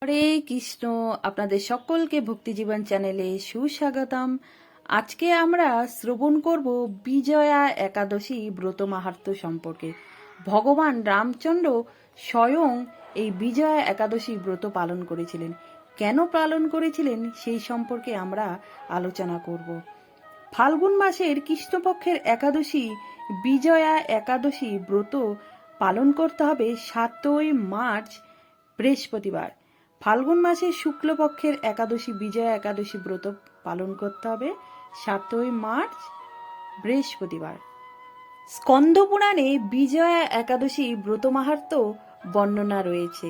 হরে কৃষ্ণ। আপনাদের সকলকে ভক্তিজীবন চ্যানেলে সুস্বাগতম। আজকে আমরা শ্রবণ করব বিজয়া একাদশী ব্রত মাহাত্ম্য সম্পর্কে। ভগবান রামচন্দ্র স্বয়ং এই বিজয়া একাদশী ব্রত পালন করেছিলেন। কেন পালন করেছিলেন সেই সম্পর্কে আমরা আলোচনা করব। ফাল্গুন মাসের কৃষ্ণপক্ষের একাদশী বিজয়া একাদশী ব্রত পালন করতে হবে 7ই মার্চ বৃহস্পতিবার। ফাল্গুন মাসের শুক্লপক্ষের একাদশী বিজয়া একাদশী ব্রত পালন করতে হবে 7ই মার্চ বৃহস্পতিবার। স্কন্দ পুরাণে বিজয়া একাদশী ব্রত মাহাত্ম্য বর্ণনা রয়েছে।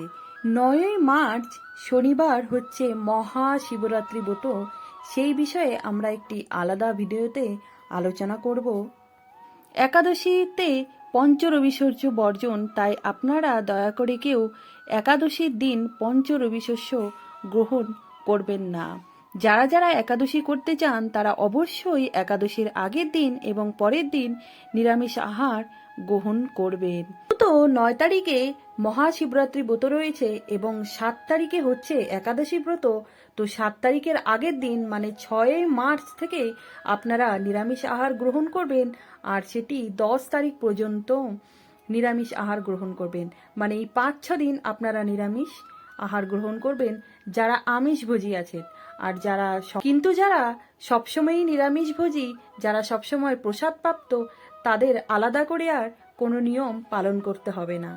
9ই মার্চ শনিবার হচ্ছে মহাশিবরাত্রি ব্রত। সেই বিষয়ে আমরা একটি আলাদা ভিডিওতে আলোচনা করব। একাদশীতে পঞ্চরবিশস্য বর্জন, তাই আপনারা দয়া করে কেউ একাদশীর দিন পঞ্চরবিশস্য গ্রহণ করবেন না। যারা যারা একাদশী করতে চান তারা অবশ্যই একাদশীর আগের দিন এবং পরের দিন নিরামিষ আহার গ্রহণ করবেন। তো 9 তারিখে মহাশিবরাত্রি ব্রত রয়েছে এবং 7 তারিখে হচ্ছে একাদশী ব্রত। তো 7 তারিখের আগের দিন মানে 6ই মার্চ থেকে আপনারা নিরামিষ আহার গ্রহণ করবেন, আর সেটি 10 তারিখ পর্যন্ত নিরামিষ আহার গ্রহণ করবেন। মানে এই 5-6 দিন আপনারা নিরামিষ আহার গ্রহণ করবেন যারা আমিষভোজী আছেন। আর কিন্তু যারা সবসময়ই নিরামিষভোজী, যারা সবসময় প্রসাদ প্রাপ্ত, তাদের আলাদা করে আর কোনো নিয়ম পালন করতে হবে না।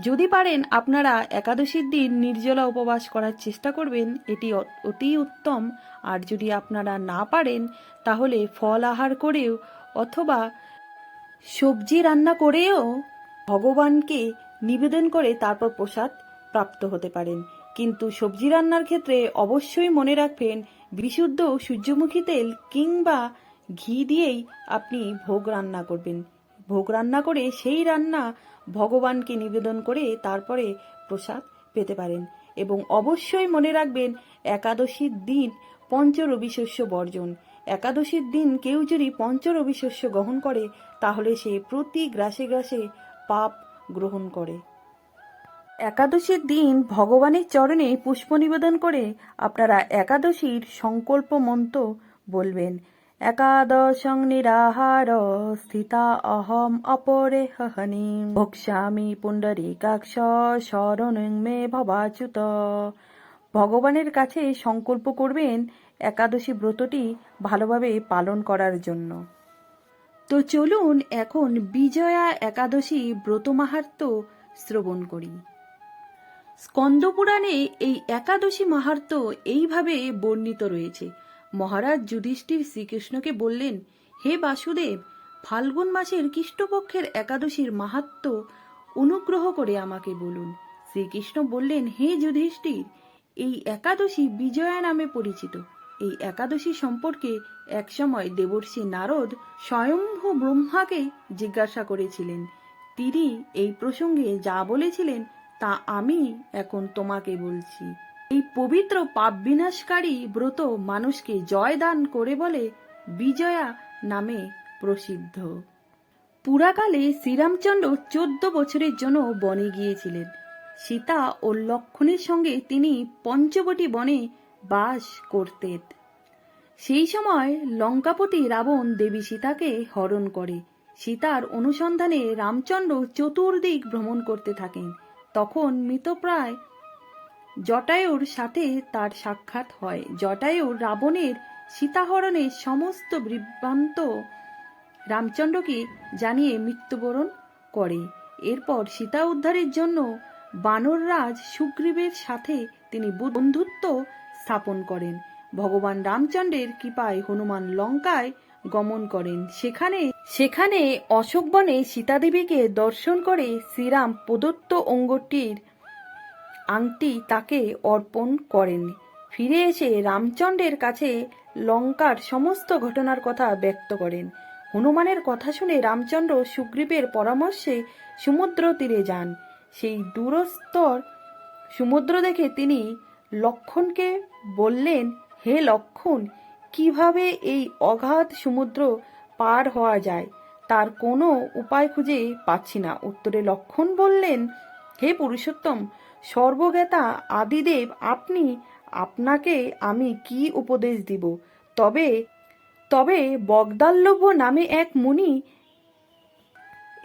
যদি পারেন আপনারা একাদশীর দিন নির্জলা উপবাস করার চেষ্টা করবেন, এটি অতি উত্তম। আর যদি আপনারা না পারেন তাহলে ফল আহার করেও অথবা সবজি রান্না করেও ভগবানকে নিবেদন করে তারপর প্রসাদ প্রাপ্ত হতে পারেন। কিন্তু সবজি রান্নার ক্ষেত্রে অবশ্যই মনে রাখবেন বিশুদ্ধ সূর্যমুখী তেল কিংবা ঘি দিয়েই আপনি ভোগ রান্না করবেন। ভোগ রান্না করে সেই রান্না ভগবানকে নিবেদন করে তারপরে প্রসাদ পেতে পারেন। এবং অবশ্যই মনে রাখবেন একাদশীর দিন পঞ্চরবিশস্য বর্জন। একাদশীর দিন কেউ যদি পঞ্চরবিশস্য গ্রহণ করে তাহলে সে প্রতি গ্রাসে গ্রাসে পাপ গ্রহণ করে। একাদশীর দিন ভগবানের চরণে পুষ্প নিবেদন করে আপনারা একাদশীর সংকল্প মন্ত্র বলবেন। একাদশং নিরাহার স্থিতা অহম অপরেহনি ভক্ষ্যামি পুণ্ডরীকাক্ষ শরণং মে ভবাচ্যুত। ভগবানের কাছে সংকল্প করবেন একাদশী ব্রতটি ভালোভাবে পালন করার জন্য। তো চলুন এখন বিজয়া একাদশী ব্রত মাহাত্ম্য শ্রবণ করি। স্কন্দপুরাণে এই একাদশী মাহাত্ম্য এইভাবে বর্ণিত রয়েছে। মহারাজ যুধিষ্ঠির শ্রীকৃষ্ণকে বললেন, হে বাসুদেব, ফাল্গুন মাসের কৃষ্ণপক্ষের একাদশীর মাহাত্ম্য অনুগ্রহ করে আমাকে বলুন। শ্রীকৃষ্ণ বললেন, হে যুধিষ্ঠির, এই একাদশী বিজয়া নামে পরিচিত। এই একাদশী সম্পর্কে একসময় দেবর্ষি নারদ স্বয়ম্ভু ব্রহ্মাকে জিজ্ঞাসা করেছিলেন। তিনি এই প্রসঙ্গে যা বলেছিলেন তা আমি এখন তোমাকে বলছি। এই পবিত্র পাপ বিনাশকারী ব্রত মানুষকে জয় দান করে বলে বিজয়া নামে প্রসিদ্ধ। পুরাকালে শ্রীরামচন্দ্র 14 বছরের জন্য বনে গিয়েছিলেন। সীতা ও লক্ষ্মণের সঙ্গে তিনি পঞ্চবটী বনে বাস করতেন। সেই সময় লঙ্কাপতি রাবণ দেবী সীতাকে হরণ করে। সীতার অনুসন্ধানে রামচন্দ্র চতুর্দিক ভ্রমণ করতে থাকেন। তখন মৃতপ্রায় জটায়ুর সাথে তার সাক্ষাৎ হয়। জটায়ুর রাবণের সীতাহরণের সমস্ত বৃত্তান্ত রামচন্দ্রকে জানিয়ে মৃত্যুবরণ করে। এরপর সীতা উদ্ধারের জন্য বানররাজ সুগ্রীবের সাথে তিনি বন্ধুত্ব স্থাপন করেন। ভগবান রামচন্দ্রের কৃপায় হনুমান লঙ্কায় গমন করেন। সেখানে অশোকবনে সীতাদেবীকে দর্শন করে শ্রীরাম প্রদত্ত অঙ্গটির আংটি তাকে অর্পণ করেন। ফিরে এসে রামচন্দ্রের কাছে লঙ্কার সমস্ত ঘটনার কথা ব্যক্ত করেন। হনুমানের কথা শুনে রামচন্দ্র সুগ্রীবের পরামর্শে সমুদ্র তীরে যান। সেই দূরস্তর সমুদ্র দেখে তিনি লক্ষ্মণকে বললেন, হে লক্ষ্মণ, কিভাবে এই অগাধ সমুদ্র পার হওয়া যায় তার কোনো উপায় খুঁজে পাচ্ছি না। উত্তরে লক্ষ্মণ বললেন, হে পুরুষোত্তম, সর্বজ্ঞাতা আদিদেব আপনি, আপনাকে আমি কি উপদেশ দিব? তবে তবে বগদাল্লভ নামে এক মুনি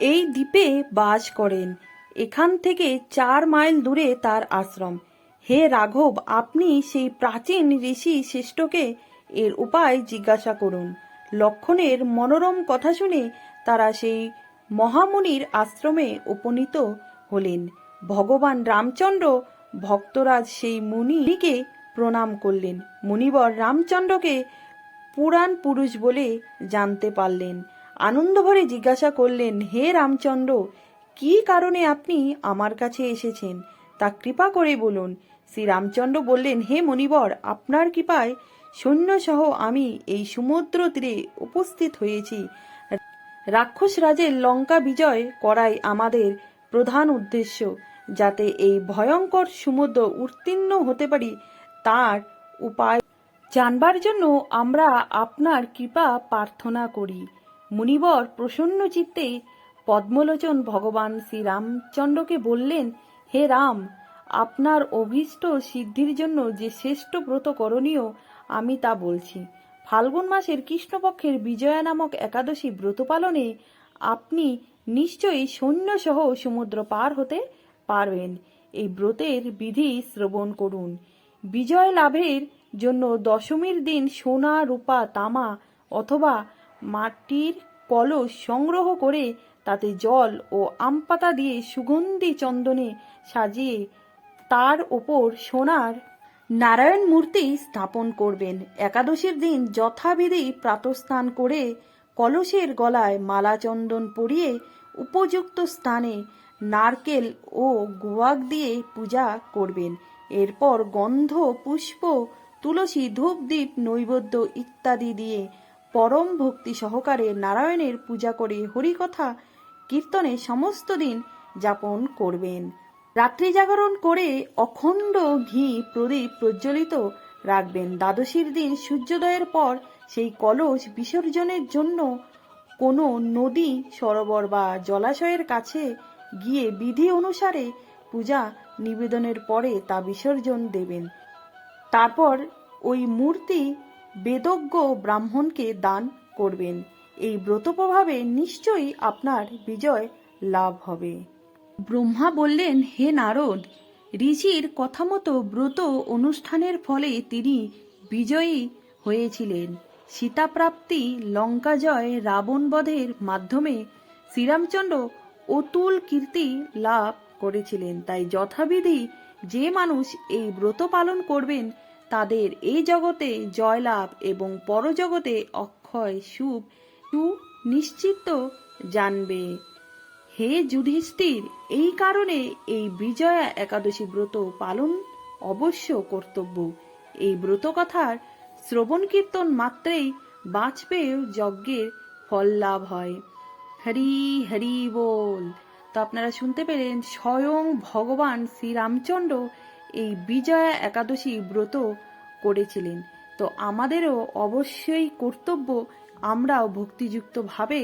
এই দ্বীপে বাস করেন। এখান থেকে 4 মাইল দূরে তার আশ্রম। হে রাঘব, আপনি সেই প্রাচীন ঋষি শ্রেষ্ঠকে এর উপায় জিজ্ঞাসা করুন। লক্ষণের মনোরম কথা শুনে তারা সেই মহামুনির আশ্রমে উপনীত হলেন। ভগবান রামচন্দ্র ভক্তরাজ সেই মুনিকে প্রণাম করলেন। মুনিবর রামচন্দ্রকে পুরাণ পুরুষ বলে জানতে পারলেন। আনন্দ ভরে জিজ্ঞাসা করলেন, হে রামচন্দ্র, কি কারণে আপনি আমার কাছে এসেছেন তা কৃপা করে বলুন। শ্রী রামচন্দ্র বললেন, হে মুনিবর, আপনার কৃপায় সৈন্যসহ আমি এই সমুদ্র তীরে উপস্থিত হয়েছি। রাক্ষস রাজের লঙ্কা বিজয় করাই আমাদের প্রধান উদ্দেশ্য। যাতে এই ভয়ঙ্কর সমুদ্র উত্তীর্ণ হতে পারি তার উপায় জানবার জন্য আমরা আপনার কৃপা প্রার্থনা করি। মুনিবর প্রসন্ন চিত্তে পদ্মলোচন ভগবান শ্রীরামচন্দ্রকে বললেন, হে রাম, আপনার অভীষ্ট সিদ্ধির জন্য যে শ্রেষ্ঠ ব্রত করণীয় আমি তা বলছি। ফাল্গুন মাসের কৃষ্ণপক্ষের বিজয়া নামক একাদশী ব্রত পালনে আপনি নিশ্চয়ই সৈন্যসহ সমুদ্র পার হতে পারবেন। এই ব্রতের বিধি শ্রবণ করুন। বিজয় লাভের জন্য দশমীর দিন সোনা, রূপা, তামা অথবা মাটির কলস সংগ্রহ করে তাতে জল ও আমপাতা দিয়ে সুগন্ধি চন্দনে সাজিয়ে তার ওপর সোনার নারায়ণ মূর্তি স্থাপন করবেন। একাদশীর দিন যথাবিধি প্রাতঃস্নান করে কলসের গলায় মালা চন্দন পরিয়ে উপযুক্ত স্থানে নারকেল ও গুয়াক দিয়ে পূজা করবেন। এরপর গন্ধ, পুষ্প, তুলসী, ধূপ, দীপ, নৈবেদ্য ইত্যাদি দিয়ে পরম ভক্তি সহকারে নারায়ণের পূজা করে হরিকথা কীর্তনে সমস্ত দিন যাপন করবেন। রাত্রি জাগরণ করে অখণ্ড ঘি প্রদীপ প্রজ্বলিত রাখবেন। দ্বাদশীর দিন সূর্যোদয়ের পর সেই কলস বিসর্জনের জন্য কোনো নদী, সরোবর বা জলাশয়ের কাছে গিয়ে বিধি অনুসারে পূজা নিবেদনের পরে তা বিসর্জন দেবেন। তারপর ওই মূর্তি বেদজ্ঞ ব্রাহ্মণকে দান করবেন। এই ব্রত প্রভাবে নিশ্চয়ই আপনার বিজয় লাভ হবে। ব্রহ্মা বললেন, হে নারদ, ঋষির কথা মতো ব্রত অনুষ্ঠানের ফলে তিনি বিজয়ী হয়েছিলেন। সীতাপ্রাপ্তি, লঙ্কা জয়, রাবণ বধের মাধ্যমে শ্রীরামচন্দ্র অতুল কীর্তি লাভ করেছিলেন। তাই যথাবিধি যে মানুষ এই ব্রত পালন করবেন তাদের এই জগতে জয়লাভ এবং পরজগতে অক্ষয় সুখ সুনিশ্চিত জানবে। হে যুধিষ্ঠির, এই কারণে এই বিজয়া একাদশী ব্রত পালন অবশ্য কর্তব্য। এই ব্রত কথার শ্রবণ কীর্তন মাত্রেই বাজপেয় যজ্ঞের ফল লাভ হয়। হরি হরি বল। তো আপনারা শুনতে পেলেন, স্বয়ং ভগবান শ্রীরামচন্দ্র এই বিজয়া একাদশী ব্রত করেছিলেন। তো আমাদেরও অবশ্যই কর্তব্য আমরাও ভক্তিযুক্তভাবে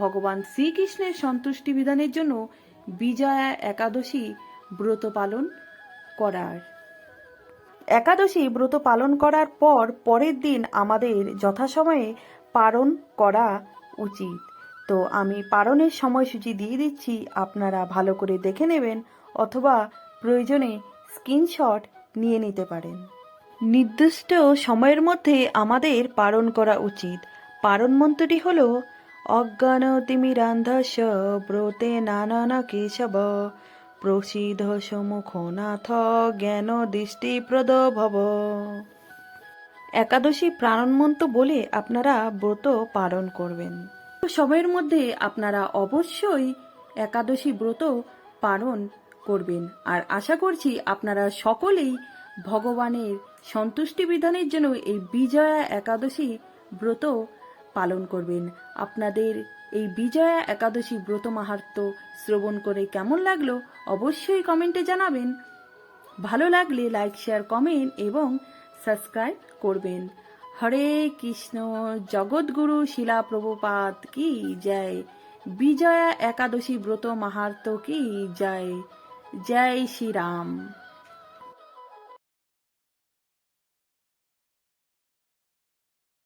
ভগবান শ্রীকৃষ্ণের সন্তুষ্টি বিধানের জন্য বিজয়া একাদশী ব্রত পালন করার। একাদশী ব্রত পালন করার পর পরের দিন আমাদের যথাসময়ে পারণ করা উচিত। তো আমি পারণের সময়সূচি দিয়ে দিচ্ছি, আপনারা ভালো করে দেখে নেবেন অথবা প্রয়োজনে স্ক্রিনশট নিয়ে নিতে পারেন। নির্দিষ্ট সময়ের মধ্যে আমাদের পারণ করা উচিত। পারণ মন্ত্রটি হল, অজ্ঞানতিমিরান্ধস্য ব্রতে নানান কেশব প্রসিদ্ধ সমুখনাথ জ্ঞান দৃষ্টিপ্রদ ভব। একাদশী পারণ মন্ত্র বলে আপনারা ব্রত পালন করবেন। সময়ের মধ্যে আপনারা অবশ্যই একাদশী ব্রত পালন করবেন। আর আশা করছি আপনারা সকলেই ভগবানের সন্তুষ্টি বিধানের জন্য এই বিজয়া একাদশী ব্রত পালন করবেন। আপনাদের এই বিজয়া একাদশী ব্রত মাহাত্ম্য শ্রবণ করে কেমন লাগলো অবশ্যই কমেন্টে জানাবেন। ভালো লাগলে লাইক, শেয়ার, কমেন্ট এবং সাবস্ক্রাইব করবেন। হরে কৃষ্ণ। জগৎগুরু শিলা প্রভুপাদ কি জয়। বিজয়া একাদশী ব্রত মাহাত্ম্য কি জয়। জয় শ্রীরাম।